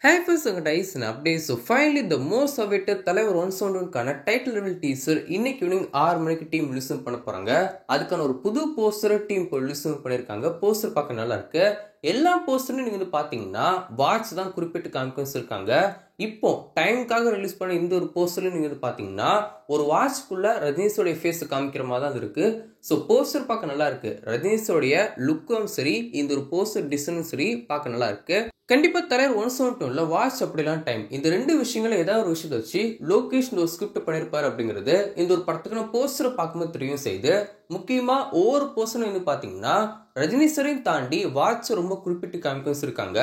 Hi first guys, an update. So finally the most awaited தலைவர் 171 title reveal teaser இன்னைக்கு evening 6 மணிக்கு team release பண்ண போறாங்க. அதுக்கான ஒரு புது போஸ்டர் டீம் இப்போ ரிலீஸ் பண்ணிருக்காங்க. போஸ்டர் பார்க்க நல்லா இருக்கு. எல்லா போஸ்டரும் நீங்க வந்து பாத்தீங்கன்னா வாட்ச் தான் குறிப்பிட்டு காமிக்க சொல்லிருக்காங்க. இப்போ டைமுக்காக ரிலீஸ் பண்ண இந்த ஒரு போஸ்டர்ல நீங்க வந்து பாத்தீங்கன்னா ஒரு வாட்ச்க்குள்ள ரஜினிஷோட ஃபேஸ் காமிக்கிற மாதிரி தான் இருக்கு. ஸோ போஸ்டர் பார்க்க நல்லா இருக்கு. ரஜினிஷோடைய லுக்கும் சரி, இந்த ஒரு போஸ்டர் டிசைனும் சரி பார்க்க நல்லா இருக்கு. கண்டிப்பா தலைவர் 172ல வாட்ச் அப்படிலாம் டைம் இந்த ரெண்டு விஷயங்களும் ஏதாவது ஒரு விஷயத்தை வச்சு லோகேஷ் ஒரு ஸ்கிரிப்ட் பண்ணிருப்பாரு அப்படிங்கிறது இந்த ஒரு படத்துக்கான போஸ்டரை பார்க்கும்போது தெரியும் செய்து. முக்கியமா ஒவ்வொரு போஸ்டரும் வந்து பாத்தீங்கன்னா ரஜினி சரையும் தாண்டி வாட்ச் ரொம்ப குறிப்பிட்டு காமிக்க இருக்காங்க.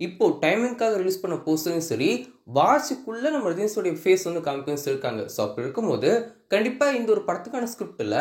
இப்போ டைமிங்காக ரிலீஸ் பண்ண போஸ்டரும் சரி, வாட்சுக்குள்ள நம்ம ரஜினியோட ஃபேஸ் வந்து காமிக்க இருக்காங்க. ஸோ அப்படி இருக்கும்போது கண்டிப்பா இந்த ஒரு படத்துக்கான ஸ்கிரிப்ட்ல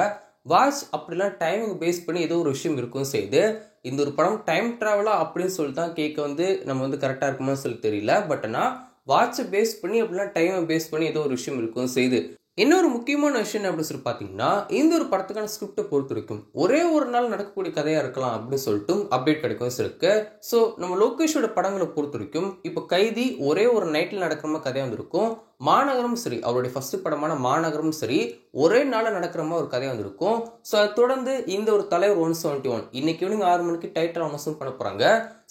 வாட்ச் அப்படிலாம் டைமிங் பேஸ் பண்ணி ஏதோ ஒரு விஷயம் இருக்கும் செய்து. இந்த ஒரு படம் டைம் டிராவலா அப்படின்னு சொல்லி தான் கேட்க வந்து நம்ம வந்து கரெக்டா இருக்குமா சொல்லி தெரியல. பட் ஆனால் வாட்சை பேஸ் பண்ணி அப்படிலாம் டைமை பேஸ் பண்ணி ஏதோ ஒரு விஷயம் இருக்கும் செய்து. இன்னொரு முக்கியமான விஷயம் அப்படின்னு சொல்லி பார்த்தீங்கன்னா இந்த ஒரு படத்துக்கான ஸ்கிரிப்டை பொறுத்த வரைக்கும் ஒரே ஒரு நாள் நடக்கக்கூடிய கதையா இருக்கலாம் அப்படின்னு சொல்லிட்டு அப்டேட் கிடைக்கும் இருக்கு. ஸோ நம்ம லோகேஷோட படங்களை பொறுத்த வரைக்கும் இப்போ கைதி ஒரே ஒரு நைட்ல நடக்கிற மாதிரி கதையா வந்திருக்கும். மாநகரம் சரி, அவருடைய ஃபர்ஸ்ட் படமான மாநகரம் சரி, ஒரே நாள நடக்கிற மாதிரி ஒரு கதையா வந்திருக்கும். ஸோ அதை தொடர்ந்து இந்த ஒரு தலைவர் 171 இன்னைக்கு ஈவினிங் 6 மணிக்கு டைட்டில் அனௌன்ஸ் பண்ண போறாங்க.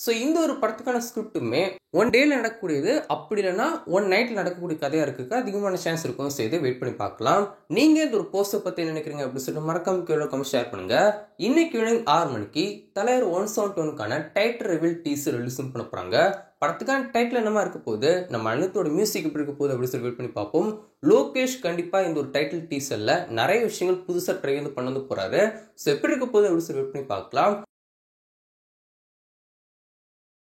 ஸோ இந்த ஒரு படத்துக்கான ஸ்கிரிப்டுமே ஒன் டேல நடக்கக்கூடியது, அப்படி இல்லைன்னா ஒன் நைட்ல நடக்கக்கூடிய கதையா இருக்கு. அதிகமான சான்ஸ் இருக்கும் செய்து வெயிட் பண்ணி பார்க்கலாம். நீங்க இந்த ஒரு போஸ்டர் பத்தி நினைக்கிறீங்க அப்படின்னு சொல்லிட்டு மறக்காம கீழே கமெண்ட் ஷேர் பண்ணுங்க. இன்னைக்கு ஈவினிங் 6 மணிக்கு தலைவர் 171 டைட்டில் ரிவீல் டீசர் ரிலீஸ் பண்ண போறாங்க. படத்துக்கான டைட்டில் என்னமா இருக்க போகுது, நம்ம அனிருத்தோட மியூசிக் எப்படி இருக்க போகுது அப்படின்னு சொல்லி வெயிட் பண்ணி பார்ப்போம். லோகேஷ் கண்டிப்பா இந்த ஒரு டைட்டில் டீசர்ல நிறைய விஷயங்கள் புதுசா ட்ரை வந்து பண்ண போறாரு. ஸோ எப்படி இருக்க போகுது அப்படின்னு சொல்லி வெயிட் பண்ணி பார்க்கலாம்.